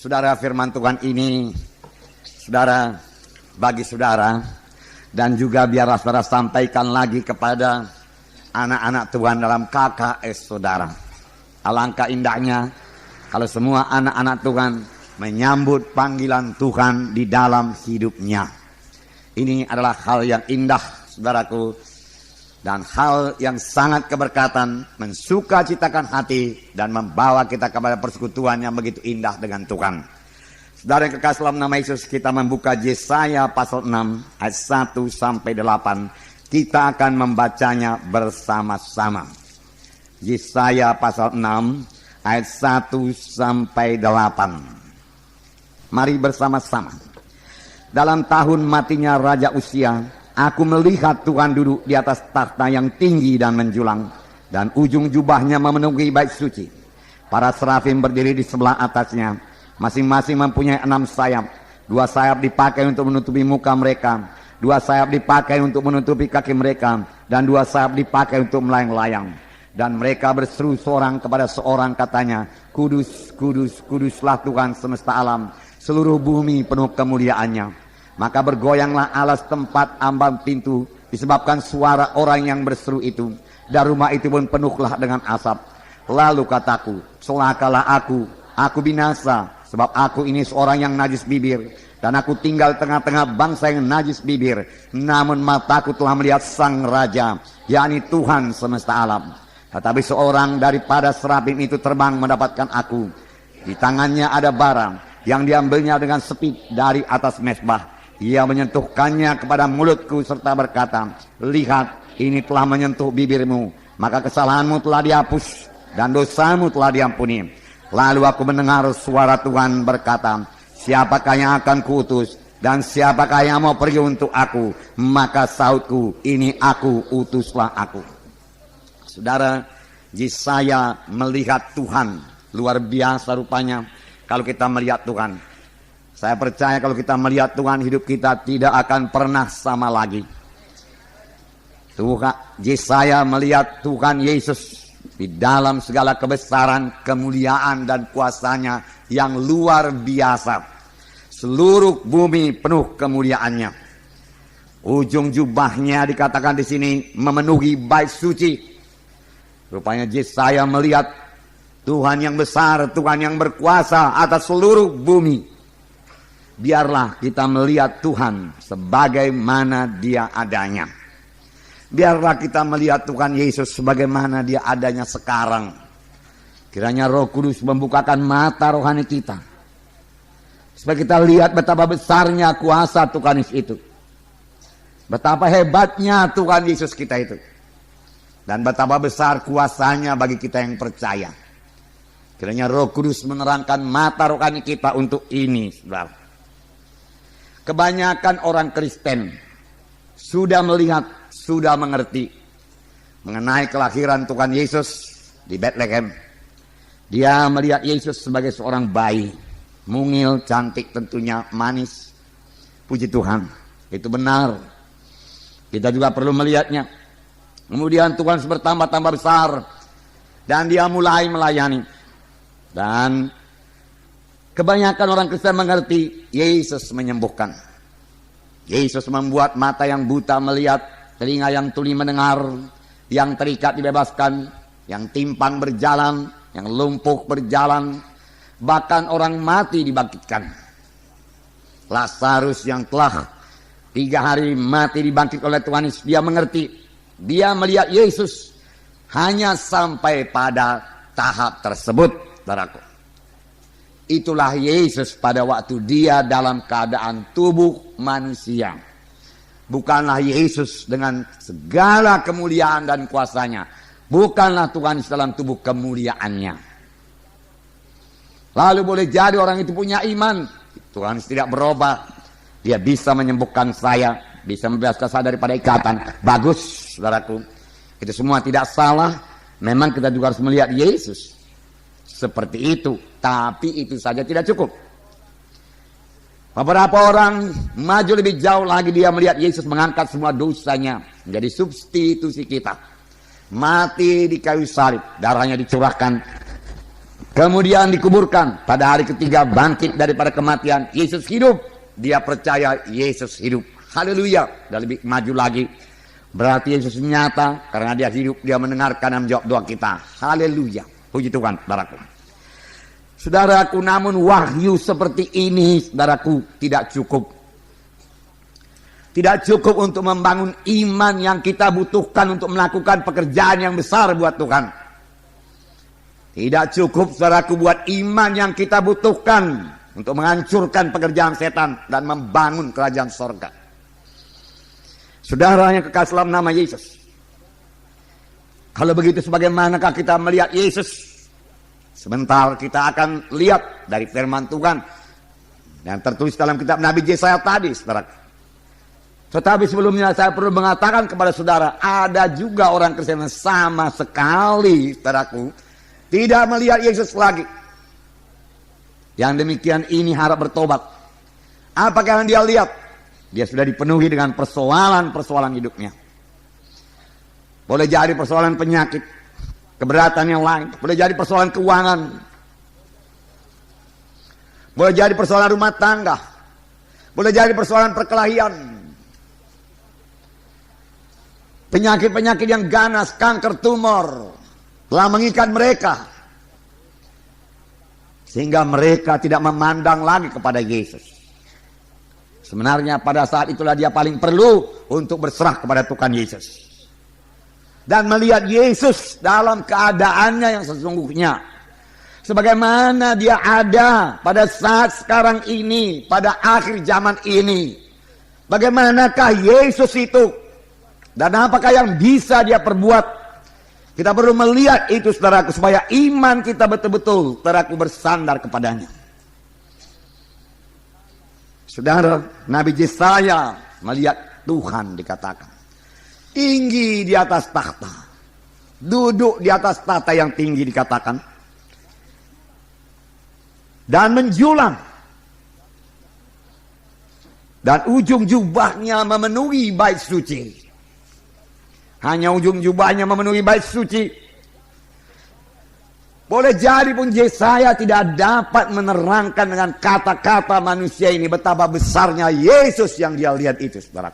Saudara, firman Tuhan ini, saudara, bagi saudara, dan juga biarlah saudara sampaikan lagi kepada anak-anak Tuhan dalam KKS saudara. Alangkah indahnya kalau semua anak-anak Tuhan menyambut panggilan Tuhan di dalam hidupnya. Ini adalah hal yang indah, saudaraku, dan hal yang sangat keberkatan, mensukacitakan hati dan membawa kita kepada persekutuan yang begitu indah dengan Tuhan. Saudara yang kekasih dalam nama Yesus, kita membuka Yesaya pasal 6 ayat 1 sampai 8. Kita akan membacanya bersama-sama. Yesaya pasal 6 ayat 1 sampai 8. Mari bersama-sama. Dalam tahun matinya Raja Uzia, aku melihat Tuhan duduk di atas takhta yang tinggi dan menjulang, dan ujung jubahnya memenuhi bait suci. Para serafim berdiri di sebelah atasnya, masing-masing mempunyai 6 sayap. 2 sayap dipakai untuk menutupi muka mereka, 2 sayap dipakai untuk menutupi kaki mereka, dan 2 sayap dipakai untuk melayang-layang. Dan mereka berseru seorang kepada seorang, katanya, Kudus, kudus, kuduslah Tuhan semesta alam, seluruh bumi penuh kemuliaannya. Maka bergoyanglah alas tempat ambang pintu disebabkan suara orang yang berseru itu, dan rumah itu pun penuhlah dengan asap. Lalu kataku, celakalah aku binasa, sebab aku ini seorang yang najis bibir, dan aku tinggal tengah-tengah bangsa yang najis bibir. Namun mataku telah melihat Sang Raja, yakni Tuhan semesta alam. Tetapi seorang daripada serafim itu terbang mendapatkan aku. Di tangannya ada bara yang diambilnya dengan sepit dari atas mezbah. Ia menyentuhkannya kepada mulutku serta berkata, lihat, ini telah menyentuh bibirmu, maka kesalahanmu telah dihapus dan dosamu telah diampuni. Lalu aku mendengar suara Tuhan berkata, siapakah yang akan kuutus dan siapakah yang mau pergi untuk aku? Maka sahutku, ini aku, utuslah aku. Saudara, Yesaya melihat Tuhan, luar biasa rupanya kalau kita melihat Tuhan. Saya percaya kalau kita melihat Tuhan, hidup kita tidak akan pernah sama lagi. Tuhan, Yesaya melihat Tuhan Yesus di dalam segala kebesaran, kemuliaan dan kuasanya yang luar biasa. Seluruh bumi penuh kemuliaannya. Ujung jubahnya dikatakan di sini memenuhi bait suci. Rupanya Yesaya melihat Tuhan yang besar, Tuhan yang berkuasa atas seluruh bumi. Biarlah kita melihat Tuhan sebagaimana Dia adanya. Biarlah kita melihat Tuhan Yesus sebagaimana Dia adanya sekarang. Kiranya Roh Kudus membukakan mata rohani kita, supaya kita lihat betapa besarnya kuasa Tuhan Yesus itu, betapa hebatnya Tuhan Yesus kita itu, dan betapa besar kuasanya bagi kita yang percaya. Kiranya Roh Kudus menerangkan mata rohani kita untuk ini, saudara. Kebanyakan orang Kristen sudah melihat, sudah mengerti mengenai kelahiran Tuhan Yesus di Bethlehem. Dia melihat Yesus sebagai seorang bayi, mungil, cantik tentunya, manis. Puji Tuhan, itu benar. Kita juga perlu melihatnya. Kemudian Tuhan bertambah-tambah besar, dan Dia mulai melayani. Dan kebanyakan orang Kristen mengerti, Yesus menyembuhkan. Yesus membuat mata yang buta melihat, telinga yang tuli mendengar, yang terikat dibebaskan, yang timpang berjalan, yang lumpuh berjalan, bahkan orang mati dibangkitkan. Lazarus yang telah 3 hari mati dibangkit oleh Tuhan Yesus, dia mengerti. Dia melihat Yesus hanya sampai pada tahap tersebut, saudaraku. Itulah Yesus pada waktu Dia dalam keadaan tubuh manusia. Bukanlah Yesus dengan segala kemuliaan dan kuasanya. Bukanlah Tuhan dalam tubuh kemuliaannya. Lalu boleh jadi orang itu punya iman. Tuhan tidak berubah. Dia bisa menyembuhkan saya, bisa membebaskan saya daripada ikatan. Bagus, saudaraku. Itu semua tidak salah. Memang kita juga harus melihat Yesus seperti itu. Tapi itu saja tidak cukup. Beberapa orang maju lebih jauh lagi, dia melihat Yesus mengangkat semua dosanya menjadi substitusi kita. Mati di kayu salib, darahnya dicurahkan Kemudian dikuburkan, pada hari ketiga bangkit daripada kematian. Yesus hidup, dia percaya Yesus hidup. Haleluya. Dan lebih maju lagi, berarti Yesus nyata, karena dia hidup, dia mendengarkan dan menjawab doa kita. Haleluya. Puji Tuhan, saudaraku. Saudaraku, namun wahyu seperti ini, saudaraku, tidak cukup. Tidak cukup untuk membangun iman yang kita butuhkan untuk melakukan pekerjaan yang besar buat Tuhan. Tidak cukup, saudaraku, buat iman yang kita butuhkan untuk menghancurkan pekerjaan setan dan membangun kerajaan sorga. Saudara yang kekasih dalam nama Yesus, kalau begitu sebagaimanakah kita melihat Yesus? Sebentar kita akan lihat dari firman Tuhan yang tertulis dalam kitab Nabi Yesaya tadi, saudara. Tetapi sebelumnya saya perlu mengatakan kepada saudara, ada juga orang Kristen yang sama sekali, saudaraku, tidak melihat Yesus lagi. Yang demikian ini harap bertobat. Apakah yang dia lihat? Dia sudah dipenuhi dengan persoalan-persoalan hidupnya. Boleh jadi persoalan penyakit, keberatan yang lain. Boleh jadi persoalan keuangan. Boleh jadi persoalan rumah tangga. Boleh jadi persoalan perkelahian. Penyakit-penyakit yang ganas, kanker, tumor telah mengikat mereka, sehingga mereka tidak memandang lagi kepada Yesus. Sebenarnya pada saat itulah dia paling perlu untuk berserah kepada Tuhan Yesus dan melihat Yesus dalam keadaannya yang sesungguhnya, sebagaimana dia ada pada saat sekarang ini, pada akhir zaman ini. Bagaimanakah Yesus itu dan apakah yang bisa dia perbuat? Kita perlu melihat itu, saudaraku, supaya iman kita betul-betul, saudaraku, bersandar kepadanya. Saudara, Nabi Yesaya melihat Tuhan, dikatakan tinggi di atas takhta, duduk di atas tahta yang tinggi, dikatakan, dan menjulang, dan ujung jubahnya memenuhi bait suci. Hanya ujung jubahnya memenuhi bait suci. Boleh jadi pun Yesaya tidak dapat menerangkan dengan kata-kata manusia ini betapa besarnya Yesus yang dia lihat itu, saudara.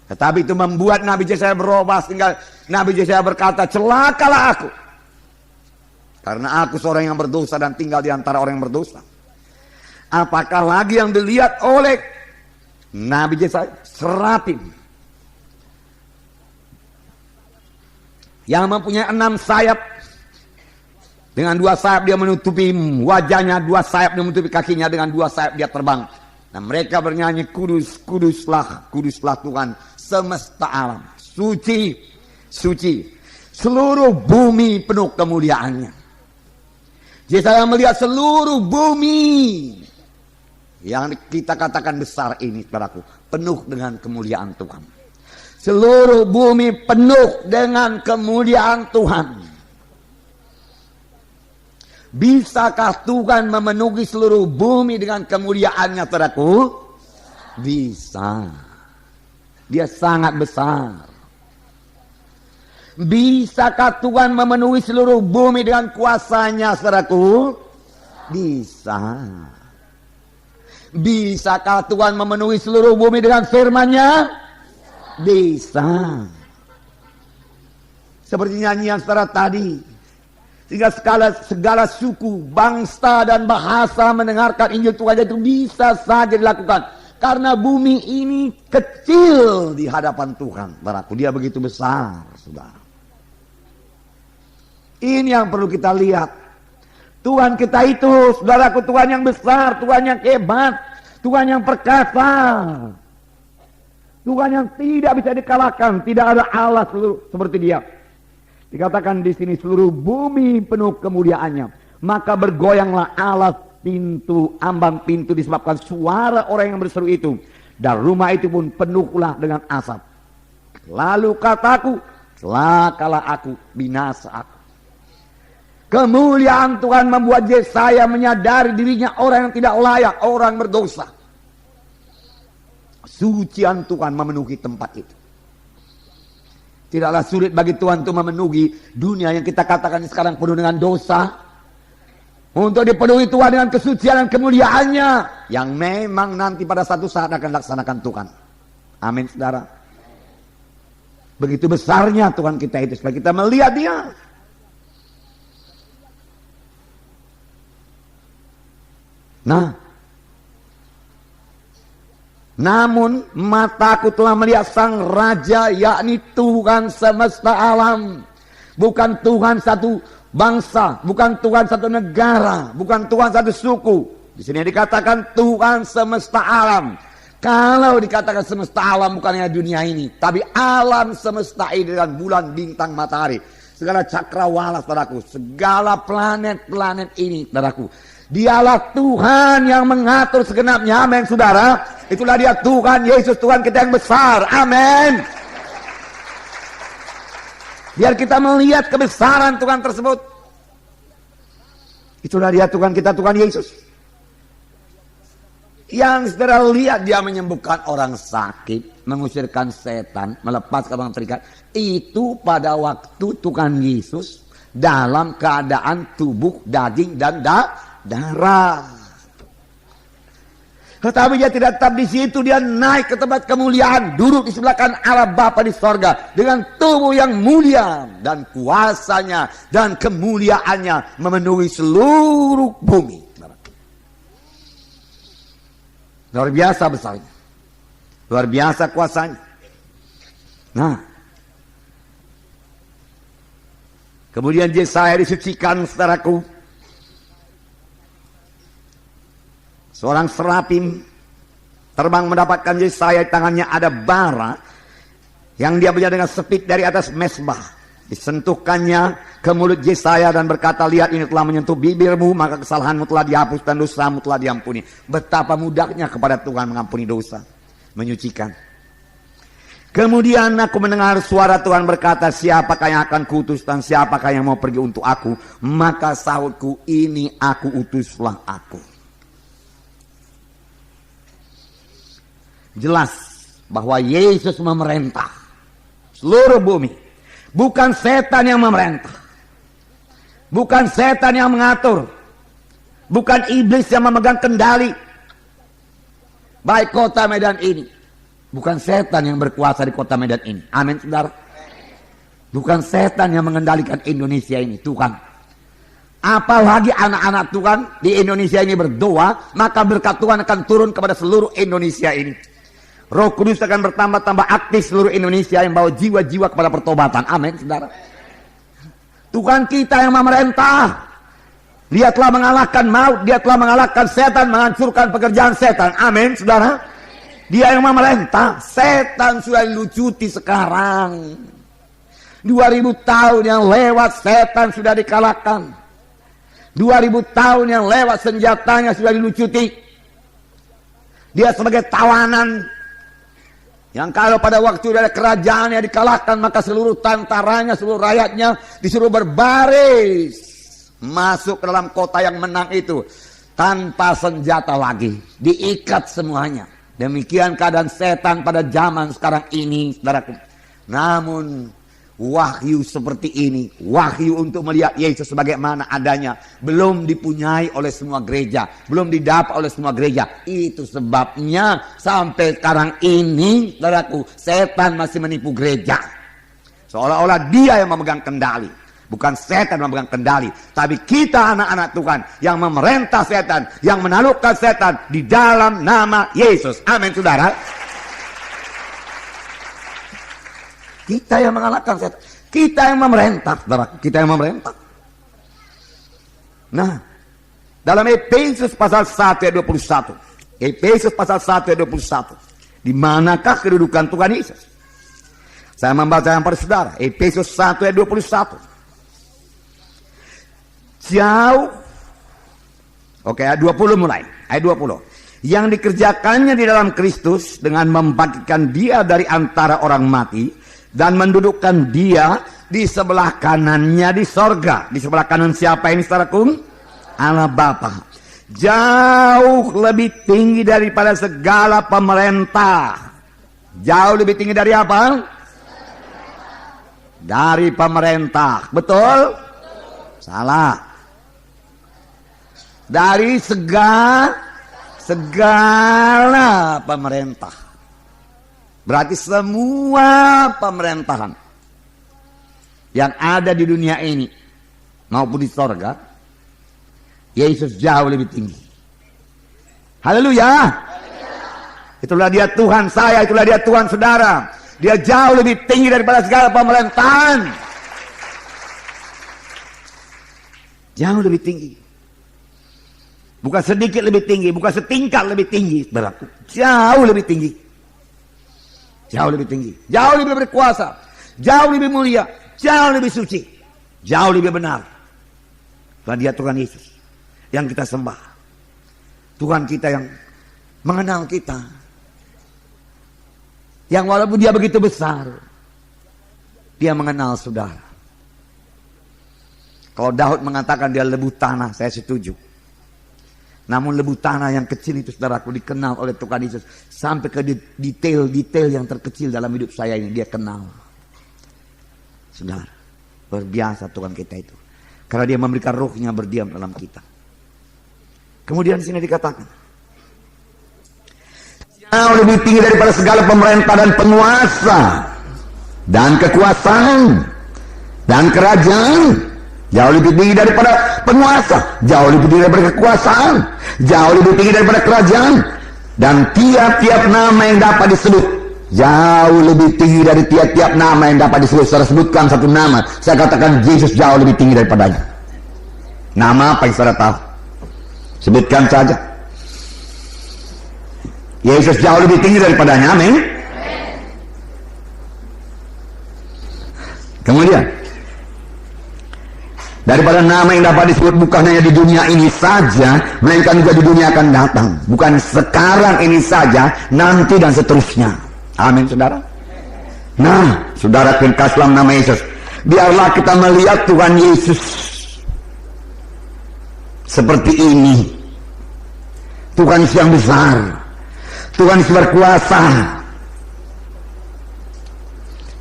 Tetapi itu membuat Nabi Yesaya berubah, sehingga Nabi Yesaya berkata, celakalah aku, karena aku seorang yang berdosa dan tinggal di antara orang yang berdosa. Apakah lagi yang dilihat oleh Nabi Yesaya? Serafim yang mempunyai 6 sayap. Dengan 2 sayap dia menutupi wajahnya, 2 sayap dia menutupi kakinya, dengan 2 sayap dia terbang. Dan mereka bernyanyi, kudus, kuduslah, kuduslah Tuhan semesta alam. Suci, suci. Seluruh bumi penuh kemuliaannya. Yesaya melihat seluruh bumi yang kita katakan besar ini, saudaraku, penuh dengan kemuliaan Tuhan. Seluruh bumi penuh dengan kemuliaan Tuhan. Bisakah Tuhan memenuhi seluruh bumi dengan kemuliaannya, saudaraku? Bisa. Dia sangat besar. Bisakah Tuhan memenuhi seluruh bumi dengan kuasanya, saudaraku? Bisa. Bisakah Tuhan memenuhi seluruh bumi dengan firman-Nya? Bisa. Seperti nyanyian saudara tadi, sehingga segala suku, bangsa dan bahasa mendengarkan Injil Tuhan, itu bisa saja dilakukan. Karena bumi ini kecil di hadapan Tuhan, saudaraku. Dia begitu besar, saudara. Ini yang perlu kita lihat. Tuhan kita itu, saudaraku, Tuhan yang besar, Tuhan yang hebat, Tuhan yang perkasa, Tuhan yang tidak bisa dikalahkan. Tidak ada Allah seperti Dia. Dikatakan di sini seluruh bumi penuh kemuliaannya. Maka bergoyanglah alas pintu, ambang pintu, disebabkan suara orang yang berseru itu. Dan rumah itu pun penuhlah dengan asap. Lalu kataku, celakalah aku, binasa aku. Kemuliaan Tuhan membuat Yesaya menyadari dirinya orang yang tidak layak, orang berdosa. Sucian Tuhan memenuhi tempat itu. Tidaklah sulit bagi Tuhan untuk memenuhi dunia yang kita katakan sekarang penuh dengan dosa. Untuk dipenuhi Tuhan dengan kesucian dan kemuliaannya. Yang memang nanti pada satu saat akan laksanakan Tuhan. Amin, saudara. Begitu besarnya Tuhan kita itu. Supaya kita melihat Dia. Nah, namun mataku telah melihat Sang Raja, yakni Tuhan semesta alam. Bukan Tuhan satu bangsa, bukan Tuhan satu negara, bukan Tuhan satu suku. Di sini dikatakan Tuhan semesta alam. Kalau dikatakan semesta alam bukan hanya dunia ini, tapi alam semesta ini dengan bulan, bintang, matahari, segala cakrawala, saudaraku, segala planet-planet ini, saudaraku. Dialah Tuhan yang mengatur segenapnya. Amin, saudara. Itulah Dia Tuhan Yesus, Tuhan kita yang besar. Amin. Biar kita melihat kebesaran Tuhan tersebut. Itulah Dia Tuhan kita, Tuhan Yesus. Yang saudara lihat Dia menyembuhkan orang sakit, mengusirkan setan, melepaskan orang terikat. Itu pada waktu Tuhan Yesus dalam keadaan tubuh, daging, dan darah. Tetapi Dia tidak tetap di situ. Dia naik ke tempat kemuliaan, duduk di sebelah kanan Allah Bapa di sorga dengan tubuh yang mulia, dan kuasanya dan kemuliaannya memenuhi seluruh bumi. Luar biasa besarnya, luar biasa kuasanya. Nah, kemudian Yesaya disucikan, saudaraku. Seorang serafim terbang mendapatkan Yesaya, di tangannya ada bara yang dia punya dengan sepit dari atas mezbah. Disentuhkannya ke mulut Yesaya dan berkata, lihat ini telah menyentuh bibirmu, maka kesalahanmu telah dihapus dan dosamu telah diampuni. Betapa mudahnya kepada Tuhan mengampuni dosa, menyucikan. Kemudian aku mendengar suara Tuhan berkata, siapakah yang akan kuutus dan siapakah yang mau pergi untuk aku? Maka sahutku, ini aku, utuslah aku. Jelas bahwa Yesus memerintah seluruh bumi. Bukan setan yang memerintah, bukan setan yang mengatur, bukan iblis yang memegang kendali baik kota Medan ini. Bukan setan yang berkuasa di kota Medan ini. Amin, saudara. Bukan setan yang mengendalikan Indonesia ini, Tuhan. Apalagi anak-anak Tuhan di Indonesia ini berdoa, maka berkat Tuhan akan turun kepada seluruh Indonesia ini. Roh Kudus akan bertambah-tambah aktif seluruh Indonesia yang bawa jiwa-jiwa kepada pertobatan. Amin, saudara. Tuhan kita yang memerintah. Dia telah mengalahkan maut, Dia telah mengalahkan setan, menghancurkan pekerjaan setan. Amin, saudara. Dia yang memerintah. Setan sudah dilucuti sekarang. 2000 tahun yang lewat setan sudah dikalahkan. 2000 tahun yang lewat senjatanya sudah dilucuti. Dia sebagai tawanan yang kalau pada waktu dari kerajaannya dikalahkan, maka seluruh tentaranya, seluruh rakyatnya disuruh berbaris masuk ke dalam kota yang menang itu tanpa senjata lagi, diikat semuanya. Demikian keadaan setan pada zaman sekarang ini, saudaraku. Namun wahyu seperti ini, wahyu untuk melihat Yesus sebagaimana adanya, belum dipunyai oleh semua gereja, belum didapat oleh semua gereja. Itu sebabnya sampai sekarang ini, saudaraku, setan masih menipu gereja. Seolah-olah dia yang memegang kendali. Bukan setan yang memegang kendali, tapi kita anak-anak Tuhan yang memerintah setan, yang menaklukkan setan di dalam nama Yesus. Amin, saudara. Kita yang mengalahkan setan. Kita yang memerintah, saudara. Kita yang memerintah. Nah, dalam Efesus pasal 1 ayat 21. Efesus pasal 1 ayat 21. Di manakah kedudukan Tuhan Yesus? Saya membaca yang pada saudara. Efesus 1 ayat 21. Jauh. Oke, ayat 20 mulai. Ayat 20. Yang dikerjakannya di dalam Kristus dengan membangkitkan Dia dari antara orang mati dan mendudukkan Dia di sebelah kanannya di sorga. Di sebelah kanan siapa ini, saudaraku? Allah Bapa. Jauh lebih tinggi daripada segala pemerintah. Jauh lebih tinggi dari apa? Dari pemerintah. Betul? Salah. Dari segala pemerintah. Berarti semua pemerintahan yang ada di dunia ini maupun di sorga, Yesus jauh lebih tinggi. Haleluya. Itulah dia Tuhan saya, itulah dia Tuhan saudara. Dia jauh lebih tinggi daripada segala pemerintahan. Jauh lebih tinggi. Bukan sedikit lebih tinggi, bukan setingkat lebih tinggi, saudaraku. Jauh lebih tinggi. Jauh lebih tinggi, jauh lebih berkuasa, jauh lebih mulia, jauh lebih suci, jauh lebih benar. Dan dia Tuhan Yesus yang kita sembah. Tuhan kita yang mengenal kita. Yang walaupun dia begitu besar, dia mengenal saudara. Kalau Daud mengatakan dia lebu tanah, saya setuju. Namun lebu tanah yang kecil itu saudaraku dikenal oleh Tuhan Yesus. Sampai ke detail-detail yang terkecil dalam hidup saya ini dia kenal. Saudara, luar biasa Tuhan kita itu. Karena dia memberikan rohnya berdiam dalam kita. Kemudian di sini dikatakan, jauh lebih tinggi daripada segala pemerintah dan penguasa dan kekuasaan dan kerajaan. Jauh lebih tinggi daripada penguasa, jauh lebih tinggi daripada kekuasaan, jauh lebih tinggi daripada kerajaan, dan tiap-tiap nama yang dapat disebut jauh lebih tinggi dari tiap-tiap nama yang dapat disebut. Saya sebutkan satu nama, saya katakan Yesus jauh lebih tinggi daripadanya. Nama apa yang saudara tahu? Sebutkan saja. Yesus jauh lebih tinggi daripadanya. Amin. Kemudian, daripada nama yang dapat disebut bukan hanya di dunia ini saja, melainkan juga di dunia akan datang. Bukan sekarang ini saja, nanti dan seterusnya. Amin, saudara. Nah, saudara kasih dalam nama Yesus. Biarlah kita melihat Tuhan Yesus seperti ini. Tuhan yang besar, Tuhan yang berkuasa,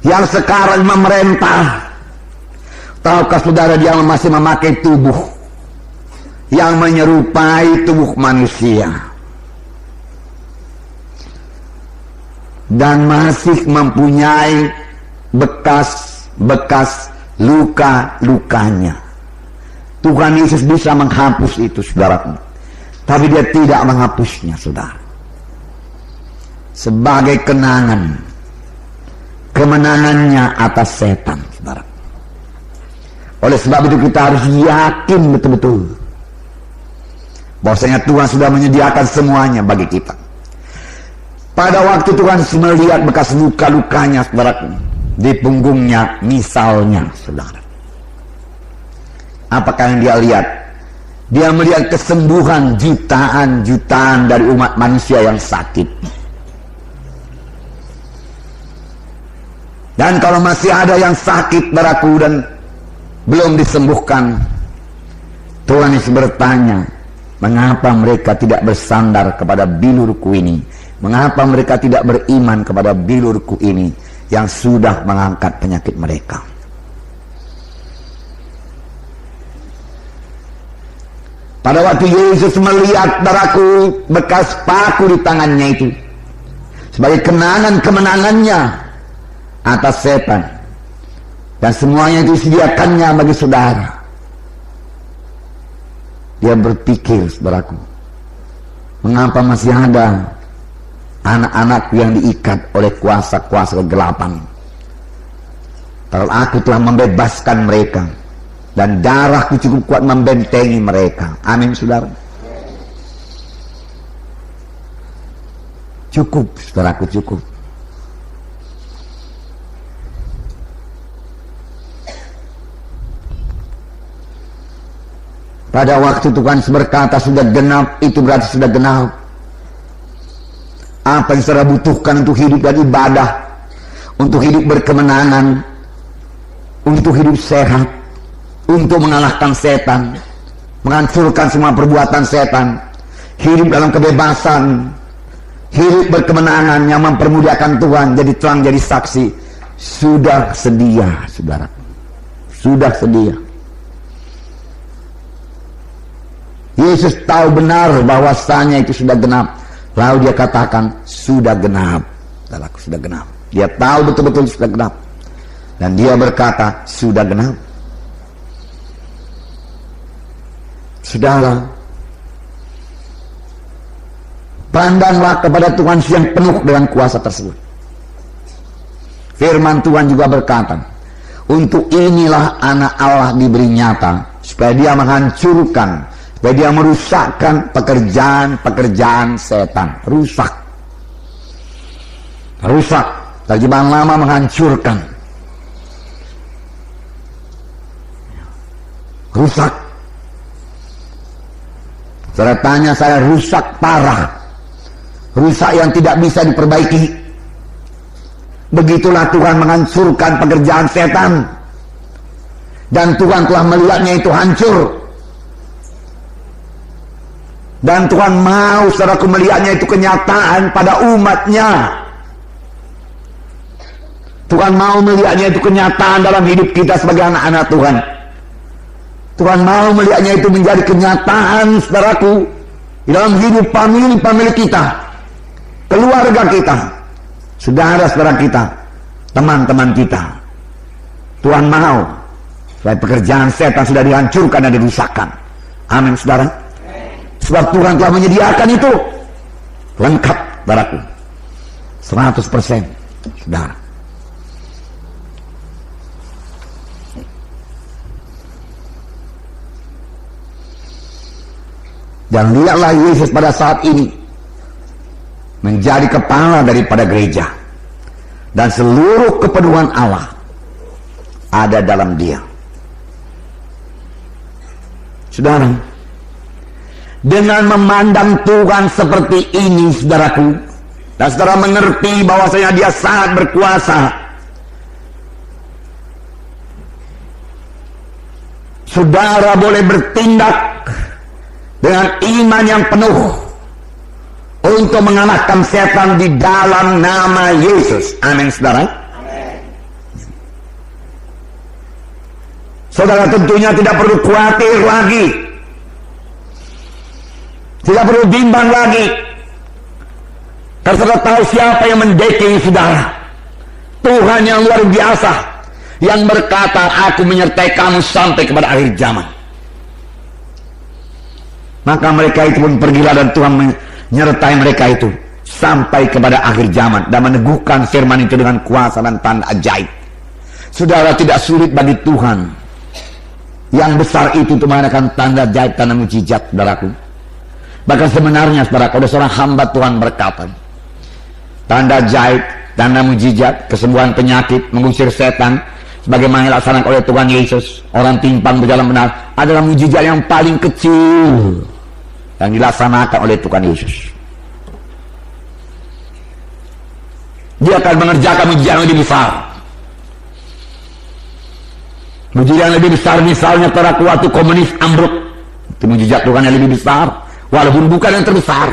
yang sekarang memerintah. Tahukah saudara dia masih memakai tubuh yang menyerupai tubuh manusia dan masih mempunyai bekas-bekas luka-lukanya. Tuhan Yesus bisa menghapus itu, saudara, tapi dia tidak menghapusnya, saudara, sebagai kenangan, kemenangannya atas setan, saudara. Oleh sebab itu kita harus yakin betul-betul bahwasanya Tuhan sudah menyediakan semuanya bagi kita. Pada waktu Tuhan melihat bekas luka-lukanya, saudara, di punggungnya misalnya, saudara, apakah yang dia lihat? Dia melihat kesembuhan jutaan-jutaan dari umat manusia yang sakit. Dan kalau masih ada yang sakit, saudaraku, dan belum disembuhkan, Tuhan Yesus bertanya, mengapa mereka tidak bersandar kepada bilurku ini? Mengapa mereka tidak beriman kepada bilurku ini yang sudah mengangkat penyakit mereka? Pada waktu Yesus melihat, saudaraku, bekas paku di tangannya itu sebagai kenangan kemenangannya atas setan, dan semuanya itu disediakannya bagi saudara. Dia berpikir, saudaraku, mengapa masih ada anak-anak yang diikat oleh kuasa-kuasa kegelapan, kalau aku telah membebaskan mereka dan darahku cukup kuat membentengi mereka. Amin, saudara. Cukup, saudaraku, cukup. Pada waktu Tuhan berkata sudah genap, itu berarti sudah genap. Apa yang saudara butuhkan untuk hidup dan ibadah, untuk hidup berkemenangan, untuk hidup sehat, untuk mengalahkan setan, menghancurkan semua perbuatan setan, hidup dalam kebebasan, hidup berkemenangan yang mempermuliakan Tuhan, jadi terang, jadi saksi. sudah sedia, saudara. Sudah sedia. Yesus tahu benar bahwasanya itu sudah genap. Lalu dia katakan, sudah genap. Saudaraku, sudah genap. Dia tahu betul-betul sudah genap. Dan dia berkata, sudah genap. Saudara, pandanglah kepada Tuhan yang penuh dengan kuasa tersebut. Firman Tuhan juga berkata, untuk inilah anak Allah diberi nyata, supaya dia menghancurkan, supaya dia merusakkan pekerjaan-pekerjaan setan. Rusak. Rusak. Terjemahan lama menghancurkan. Rusak. Saya tanya, saya rusak parah. Rusak yang tidak bisa diperbaiki. Begitulah Tuhan menghancurkan pekerjaan setan. Dan Tuhan telah melihatnya itu hancur. Dan Tuhan mau saudaraku melihatnya itu kenyataan pada umatnya. Tuhan mau melihatnya itu kenyataan dalam hidup kita sebagai anak-anak Tuhan. Tuhan mau melihatnya itu menjadi kenyataan saudaraku di dalam hidup famili kita, keluarga kita, saudara-saudara kita, teman-teman kita. Tuhan mau supaya pekerjaan setan sudah dihancurkan dan dirusakkan. Amin, saudara. Sebab Tuhan telah menyediakan itu lengkap, saudaraku, 100%, saudara. Dan lihatlah Yesus pada saat ini menjadi kepala daripada gereja, dan seluruh kepenuhan Allah ada dalam dia. Saudara, dengan memandang Tuhan seperti ini, saudaraku, dan saudara mengerti bahwasanya dia sangat berkuasa, saudara boleh bertindak dengan iman yang penuh untuk mengalahkan setan di dalam nama Yesus. Amin, saudara. Saudara tentunya tidak perlu khawatir lagi, tidak perlu bimbang lagi, karena saudara tahu siapa yang mendekati saudara. Tuhan yang luar biasa, yang berkata, aku menyertai kamu sampai kepada akhir zaman. Maka mereka itu pun pergilah, dan Tuhan menyertai mereka itu sampai kepada akhir zaman, dan meneguhkan firman itu dengan kuasa dan tanda ajaib. Saudara, tidak sulit bagi Tuhan yang besar itu untuk mengadakan tanda ajaib, tanda mujizat, saudaraku. Bahkan sebenarnya, saudara, kalau seorang hamba Tuhan berkata, tanda ajaib, tanda mujizat, kesembuhan penyakit, mengusir setan, sebagaimana dilaksanakan oleh Tuhan Yesus, orang timpang berjalan benar, adalah mujizat yang paling kecil yang dilaksanakan oleh Tuhan Yesus. Dia akan mengerjakan mujizat yang lebih besar. Mujizat yang lebih besar, misalnya pada waktu komunis ambruk, itu mujizat Tuhan yang lebih besar, walaupun bukan yang terbesar.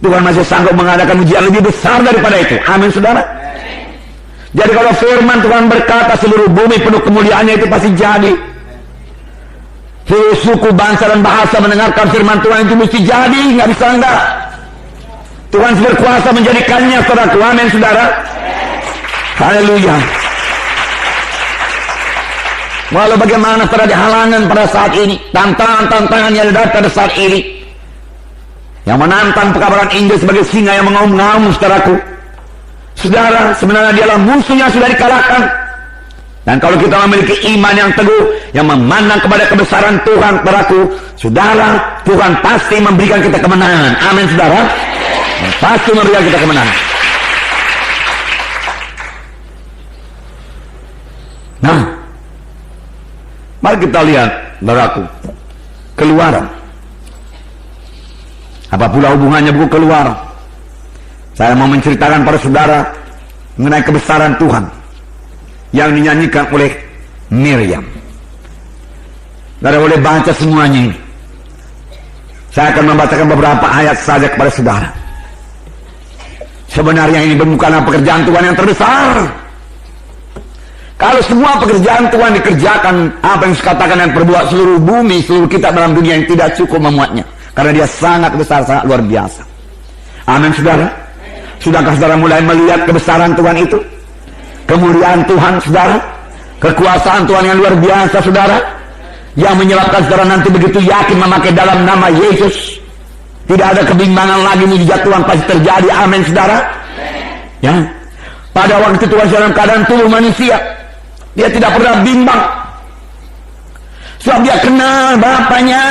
Tuhan masih sanggup mengadakan mujizat yang lebih besar daripada itu. Amin, saudara. Jadi kalau firman Tuhan berkata seluruh bumi penuh kemuliaannya, itu pasti jadi. Seluruh suku, bangsa, dan bahasa mendengarkan firman Tuhan itu mesti jadi, nggak bisa enggak. Tuhan berkuasa menjadikannya, saudara. Amin, saudara. Haleluya. Walau bagaimana pada halangan pada saat ini, tantangan-tantangan yang ada pada saat ini, yang menantang pekabaran Injil sebagai singa yang mengaum-ngaum, saudaraku. Saudara, sebenarnya dialah musuh yang sudah dikalahkan. Dan kalau kita memiliki iman yang teguh, yang memandang kepada kebesaran Tuhan, saudaraku, saudara, Tuhan pasti memberikan kita kemenangan. Amin, saudara. Pasti memberikan kita kemenangan. Nah, mari kita lihat, saudaraku, Keluaran. Apa pula hubungannya buku Keluaran? Saya mau menceritakan pada saudara mengenai kebesaran Tuhan yang dinyanyikan oleh Miriam. Saudara boleh baca semuanya ini. Saya akan membacakan beberapa ayat saja kepada saudara. Sebenarnya ini bukanlah pekerjaan Tuhan yang terbesar. Kalau semua pekerjaan Tuhan dikerjakan, apa yang dikatakan dan perbuat, seluruh bumi, seluruh kitab dalam dunia yang tidak cukup memuatnya. Karena dia sangat besar, sangat luar biasa. Amin, saudara. Sudahkah saudara mulai melihat kebesaran Tuhan itu? Kemuliaan Tuhan, saudara. Kekuasaan Tuhan yang luar biasa, saudara. Yang menyebabkan saudara nanti begitu yakin memakai dalam nama Yesus. Tidak ada kebimbangan lagi, mujizat Tuhan pasti terjadi. Amin, saudara. Ya. Pada waktu Tuhan dalam keadaan tubuh manusia, dia tidak pernah bimbang. Sebab dia kenal Bapaknya.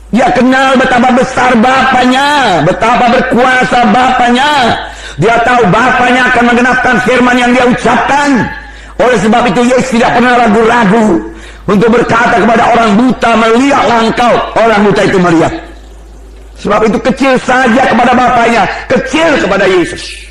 Dia kenal betapa besar Bapaknya, betapa berkuasa Bapaknya. Dia tahu Bapaknya akan menggenapkan firman yang dia ucapkan. Oleh sebab itu Yesus tidak pernah ragu-ragu untuk berkata kepada orang buta, melihatlah engkau. Orang buta itu melihat. Sebab itu kecil saja kepada Bapaknya, kecil kepada Yesus.